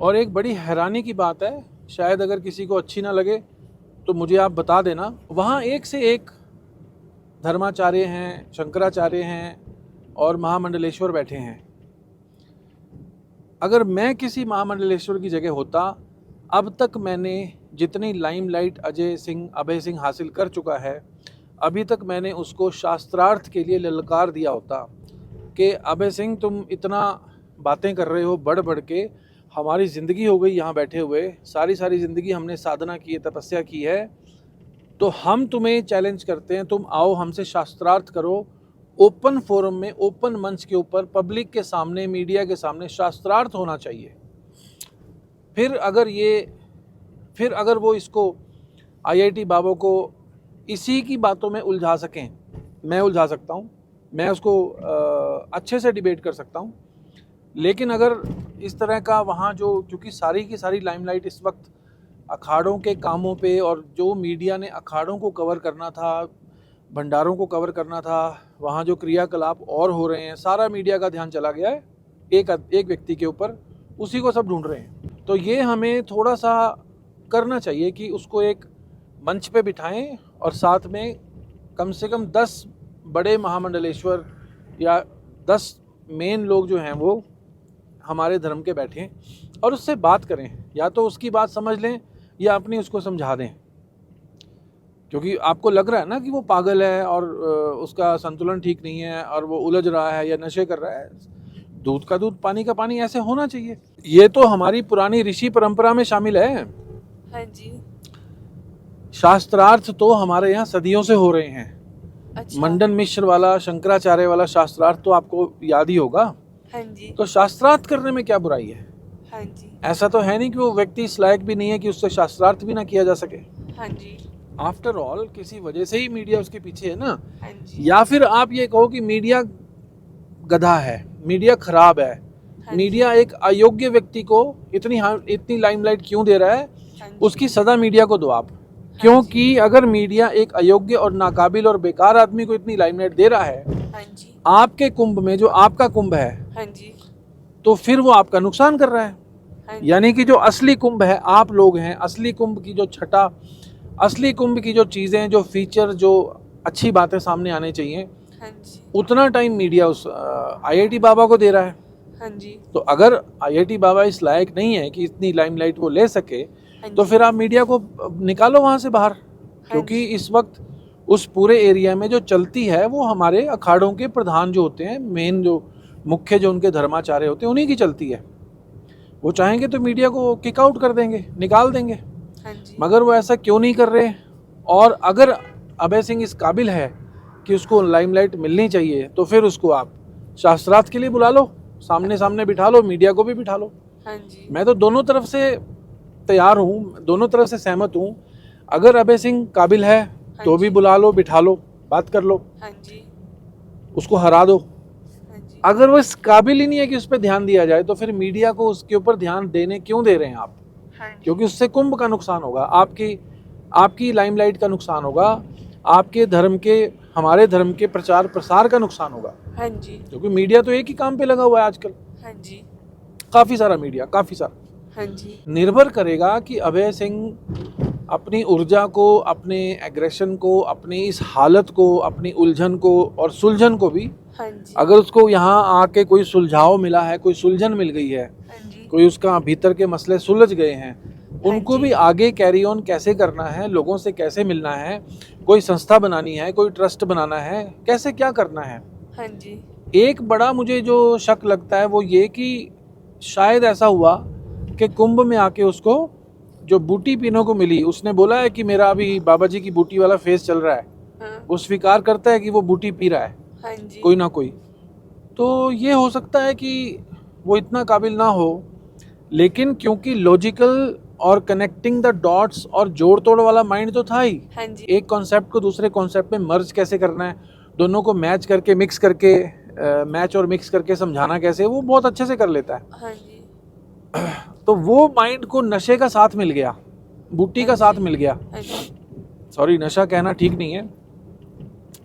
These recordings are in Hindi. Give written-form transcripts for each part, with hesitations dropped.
और एक बड़ी हैरानी की बात है, शायद अगर किसी को अच्छी ना लगे तो मुझे आप बता देना, वहाँ एक से एक धर्माचार्य हैं, शंकराचार्य हैं और महामंडलेश्वर बैठे हैं। अगर मैं किसी महामंडलेश्वर की जगह होता, अब तक मैंने जितनी लाइमलाइट अभय सिंह हासिल कर चुका है, अभी तक मैंने उसको शास्त्रार्थ के लिए ललकार दिया होता कि अभय सिंह तुम इतना बातें कर रहे हो बढ़ बढ़ के, हमारी ज़िंदगी हो गई यहाँ बैठे हुए, सारी ज़िंदगी हमने साधना की है, तपस्या की है, तो हम तुम्हें चैलेंज करते हैं, तुम आओ हमसे शास्त्रार्थ करो, ओपन फोरम में, ओपन मंच के ऊपर, पब्लिक के सामने, मीडिया के सामने शास्त्रार्थ होना चाहिए। फिर अगर वो इसको आईआईटी बाबा को इसी की बातों में उलझा सकें, मैं उलझा सकता हूँ, मैं उसको अच्छे से डिबेट कर सकता हूँ। लेकिन अगर इस तरह का वहाँ जो, क्योंकि सारी की सारी लाइमलाइट इस वक्त अखाड़ों के कामों पे, और जो मीडिया ने अखाड़ों को कवर करना था, भंडारों को कवर करना था, वहाँ जो क्रियाकलाप और हो रहे हैं, सारा मीडिया का ध्यान चला गया है एक व्यक्ति के ऊपर, उसी को सब ढूंढ रहे हैं। तो ये हमें थोड़ा सा करना चाहिए कि उसको एक मंच पे बिठाएं और साथ में कम से कम 10 बड़े महामंडलेश्वर या 10 मेन लोग जो हैं वो हमारे धर्म के बैठें और उससे बात करें, या तो उसकी बात समझ लें या अपनी उसको समझा दें। क्योंकि आपको लग रहा है ना कि वो पागल है और उसका संतुलन ठीक नहीं है और वो उलझ रहा है या नशे कर रहा है, दूध का दूध पानी का पानी ऐसे होना चाहिए। ये तो हमारी पुरानी ऋषि परंपरा में शामिल है। हाँ जी। शास्त्रार्थ तो हमारे यहाँ सदियों से हो रहे हैं। अच्छा। मंडन मिश्र वाला, शंकराचार्य वाला शास्त्रार्थ तो आपको याद ही होगा। हाँ जी। तो शास्त्रार्थ करने में क्या बुराई है? हाँ जी। ऐसा तो है नहीं कि वो व्यक्ति इस लायक भी नहीं है कि उससे शास्त्रार्थ भी ना किया जा सके। हाँ जी। आफ्टर ऑल किसी वजह से ही मीडिया उसके पीछे है ना। हाँ जी। या फिर आप ये कहो कि मीडिया गधा है, मीडिया खराब है, हाँ मीडिया एक अयोग्य व्यक्ति को इतनी लाइमलाइट क्यों दे रहा है, हाँ जी। उसकी सजा मीडिया को दो आप। क्योंकि अगर मीडिया एक अयोग्य और नाकाबिल और बेकार आदमी को इतनी लाइमलाइट दे रहा है हाँ जी। आपके कुंभ में, जो आपका कुंभ है, हाँ जी। तो फिर वो आपका नुकसान कर रहा है। हाँ जी। यानी कि जो असली कुंभ है आप लोग हैं, असली कुंभ की जो छटा, असली कुंभ की जो चीज़ें, जो फीचर, जो अच्छी बातें सामने आने चाहिए, हाँ जी। उतना टाइम मीडिया उस आईआईटी बाबा को दे रहा है। हाँ जी। तो अगर आईआईटी बाबा इस लायक नहीं है कि इतनी लाइमलाइट वो ले सके, तो फिर आप मीडिया को निकालो वहाँ से बाहर। क्योंकि इस वक्त उस पूरे एरिया में जो चलती है वो हमारे अखाड़ों के प्रधान जो होते हैं, मेन जो मुख्य जो उनके धर्माचार्य होते हैं, उन्हीं की चलती है। वो चाहेंगे तो मीडिया को किक आउट कर देंगे, निकाल देंगे। हाँ जी। मगर वो ऐसा क्यों नहीं कर रहे? और अगर अभय सिंह इस काबिल है कि उसको लाइमलाइट मिलनी चाहिए, तो फिर उसको आप शास्त्रार्थ के लिए बुला लो, सामने बिठा लो, मीडिया को भी बिठा लो। हाँ जी। मैं तो दोनों तरफ से तैयार हूँ, दोनों तरफ से सहमत हूँ। अगर अभय सिंह काबिल है तो भी बुला लो, बिठा लो, बात कर लो, हाँ जी। उसको हरा दो। हाँ जी। अगर वो इस काबिल ही नहीं है कि उस पर ध्यान दिया जाए, तो फिर मीडिया को उसके ऊपर ध्यान देने क्यों दे रहे हैं आप? हाँ जी। क्योंकि उससे कुंभ का नुकसान होगा, आपकी लाइमलाइट का नुकसान होगा, आपके धर्म के, हमारे धर्म के प्रचार प्रसार का नुकसान होगा। हाँ जी। क्योंकि मीडिया तो एक ही काम पे लगा हुआ है आजकल, हाँ जी। काफ़ी सारा मीडिया, काफ़ी सारा। हाँ जी। निर्भर करेगा कि अभय सिंह अपनी ऊर्जा को, अपने एग्रेशन को, अपनी इस हालत को, अपनी उलझन को और सुलझन को भी, हाँ जी। अगर उसको यहाँ आके कोई सुलझाव मिला है, कोई सुलझन मिल गई है, हाँ जी। कोई उसका भीतर के मसले सुलझ गए हैं, उनको जी। भी आगे कैरी ऑन कैसे करना है, लोगों से कैसे मिलना है, कोई संस्था बनानी है, कोई ट्रस्ट बनाना है, कैसे क्या करना है। हाँ जी। एक बड़ा मुझे जो शक लगता है वो ये कि शायद ऐसा हुआ कि कुंभ में आके उसको जो बूटी पीने को मिली, उसने बोला है कि मेरा अभी बाबा जी की बूटी वाला फेज चल रहा है, हाँ। वो स्वीकार करता है कि वो बूटी पी रहा है। हाँ जी। कोई ना कोई, तो ये हो सकता है कि वो इतना काबिल ना हो, लेकिन क्योंकि लॉजिकल और कनेक्टिंग द डॉट्स और जोड़ तोड़ वाला माइंड तो था ही। हाँ जी। एक कॉन्सेप्ट को दूसरे कॉन्सेप्ट में मर्ज कैसे करना है, दोनों को मैच करके, मिक्स करके, मैच और मिक्स करके समझाना कैसे, वो बहुत अच्छे से कर लेता है। हाँ जी। तो वो माइंड को नशे का साथ मिल गया, बूटी का साथ मिल गया। हाँ जी। सॉरी, नशा कहना ठीक नहीं है,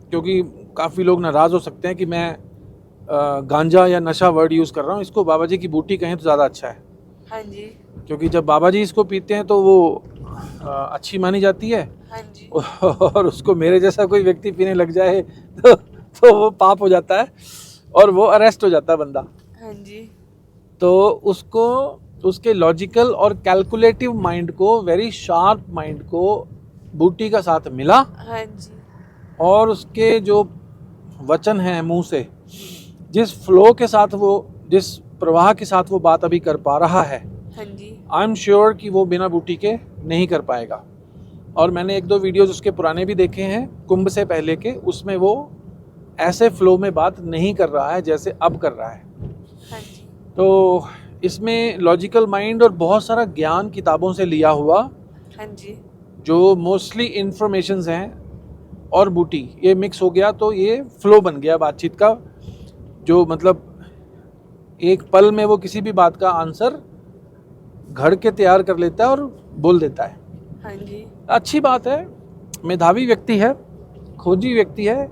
क्योंकि काफ़ी लोग नाराज़ हो सकते हैं कि मैं गांजा या नशा वर्ड यूज़ कर रहा हूँ। इसको बाबा जी की बूटी कहें तो ज़्यादा अच्छा है। हाँ जी। क्योंकि जब बाबा जी इसको पीते हैं तो वो अच्छी मानी जाती है, हाँ जी। और उसको मेरे जैसा कोई व्यक्ति पीने लग जाए तो वो पाप हो जाता है और वो अरेस्ट हो जाता है बंदा। हाँ जी। तो उसको उसके लॉजिकल और कैलकुलेटिव माइंड को, वेरी शार्प माइंड को बूटी का साथ मिला, हाँ जी। और उसके जो वचन हैं मुंह से, जिस फ्लो के साथ वो, जिस प्रवाह के साथ वो बात अभी कर पा रहा है, हाँ जी। आई एम श्योर कि वो बिना बूटी के नहीं कर पाएगा। और मैंने एक दो वीडियोज उसके पुराने भी देखे हैं कुंभ से पहले के, उसमें वो ऐसे फ्लो में बात नहीं कर रहा है जैसे अब कर रहा है। हाँ जी। तो इसमें लॉजिकल माइंड और बहुत सारा ज्ञान किताबों से लिया हुआ, हाँ जी। जो मोस्टली इंफॉर्मेशंस हैं, और बूटी, ये मिक्स हो गया तो ये फ्लो बन गया बातचीत का, जो मतलब एक पल में वो किसी भी बात का आंसर घड़ के तैयार कर लेता है और बोल देता है। हाँ जी। अच्छी अच्छी बात है, मेधावी व्यक्ति है, खोजी व्यक्ति है,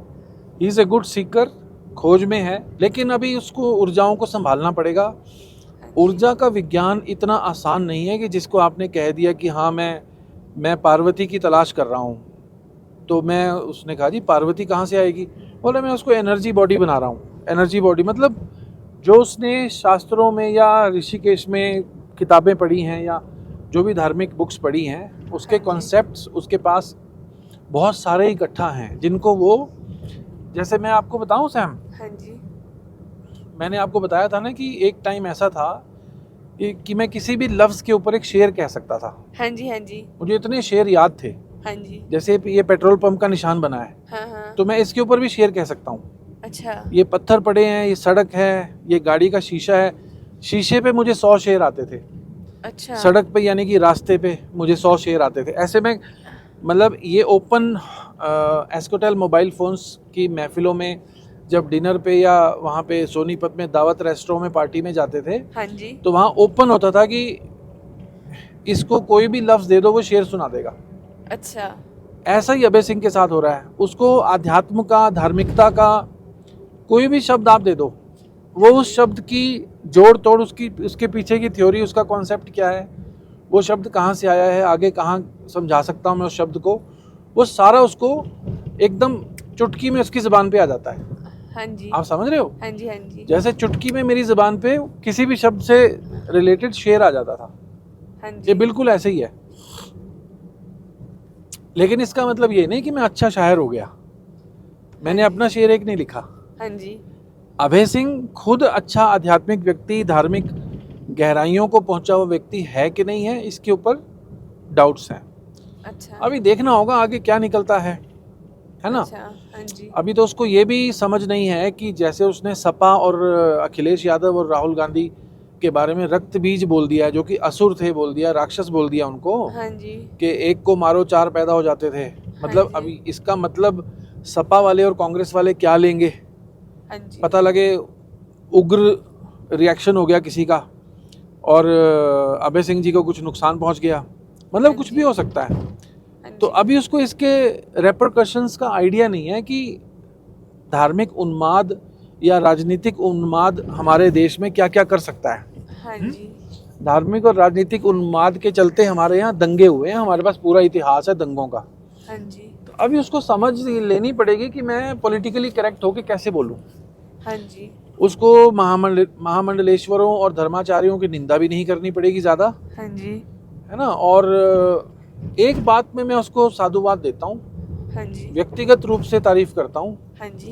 he is a good Sikar, खोज में है, लेकिन अभी उसको ऊर्जाओं को संभालना पड़ेगा। हाँ जी। ऊर्जा का विज्ञान इतना आसान नहीं है कि जिसको आपने कह दिया कि हाँ मैं पार्वती की तलाश कर रहा हूँ, तो मैं, उसने कहा जी पार्वती कहाँ से आएगी, बोले मैं उसको एनर्जी बॉडी बना रहा हूँ। एनर्जी बॉडी मतलब जो उसने शास्त्रों में या ऋषिकेश में किताबें पढ़ी हैं या जो भी धार्मिक बुक्स पढ़ी हैं, उसके हाँ जी। कॉन्सेप्ट्स उसके पास बहुत सारे इकट्ठा हैं, जिनको वो, जैसे मैं आपको बताऊं सैम, हाँ जी। मैंने आपको बताया था ना कि एक टाइम ऐसा था कि मैं किसी भी लफ्ज़ के ऊपर एक शेर कह सकता था। हाँ जी। हाँ जी। मुझे इतने शेर याद थे, हाँ जी। जैसे ये पेट्रोल पंप का निशान बना है, हाँ हाँ। तो मैं इसके ऊपर भी शेर कह सकता हूँ। अच्छा। ये पत्थर पड़े हैं, ये सड़क है, ये गाड़ी का शीशा है, शीशे पे मुझे 100 शेर आते थे। अच्छा। सड़क पे यानी कि रास्ते पे मुझे 100 शेर आते थे। ऐसे में मतलब ये ओपन एस्कोटेल मोबाइल फ़ोन्स की महफिलों में जब डिनर पे या वहाँ पे सोनीपत में दावत रेस्टोरेंट में पार्टी में जाते थे, हाँ जी। तो वहाँ ओपन होता था कि इसको कोई भी लफ्ज़ दे दो वो शेर सुना देगा। अच्छा। ऐसा ही अभय सिंह के साथ हो रहा है। उसको आध्यात्म का, धार्मिकता का कोई भी शब्द आप दे दो, वो उस शब्द की जोड़ तोड़, उसके पीछे की थ्योरी, उसका कॉन्सेप्ट क्या है, वो शब्द कहाँ से आया है, आगे कहाँ समझा सकता हूँ मैं उस शब्द को, वो सारा उसको एकदम चुटकी में उसकी ज़बान पे आ जाता है। हाँ जी। आप समझ रहे हो? हाँ जी। हाँ जी। जैसे चुटकी में मेरी ज़बान पे किसी भी शब्द से रिलेटेड शेर आ जाता था, हाँ ये जी। बिल्कुल ऐसे ही है। लेकिन इसका मतलब ये नहीं कि मैं अच्छा शायर हो गया। मैंने हाँ जी। अपना शेर एक नहीं लिखा। हाँ जी। अभय सिंह खुद अच्छा आध्यात्मिक व्यक्ति, धार्मिक गहराइयों को पहुंचा हुआ व्यक्ति है कि नहीं है, इसके ऊपर डाउट्स हैं। अच्छा। अभी देखना होगा आगे क्या निकलता है ना। अच्छा। हाँ जी। अभी तो उसको ये भी समझ नहीं है कि जैसे उसने सपा और अखिलेश यादव और राहुल गांधी के बारे में रक्त बीज बोल दिया, जो कि असुर थे बोल दिया, राक्षस बोल दिया उनको, हाँ जी। कि एक को मारो 4 पैदा हो जाते थे। मतलब जी। अभी इसका मतलब सपा वाले और कांग्रेस वाले क्या लेंगे, हाँ जी। पता लगे उग्र रिएक्शन हो गया किसी का और अभय सिंह जी को कुछ नुकसान पहुंच गया, मतलब हाँ कुछ जी। भी हो सकता है। हाँ तो जी। अभी उसको इसके रेपरकशंस का आइडिया नहीं है कि धार्मिक उन्माद या राजनीतिक उन्माद हमारे देश में क्या क्या कर सकता है। हाँ जी। धार्मिक और राजनीतिक उन्माद के चलते हमारे यहाँ दंगे हुए हैं, हमारे पास पूरा इतिहास है दंगों का। हाँ जी। तो अभी उसको समझ लेनी पड़ेगी कि मैं पॉलिटिकली करेक्ट होके कैसे बोलूँ। हाँ जी। उसको महामंडलेश्वरों और धर्माचार्यों की निंदा भी नहीं करनी पड़ेगी ज़्यादा, हाँ जी। है ना। और एक बात में मैं उसको साधुवाद देता हूँ, हाँ जी। व्यक्तिगत रूप से तारीफ करता हूँ। हाँ जी।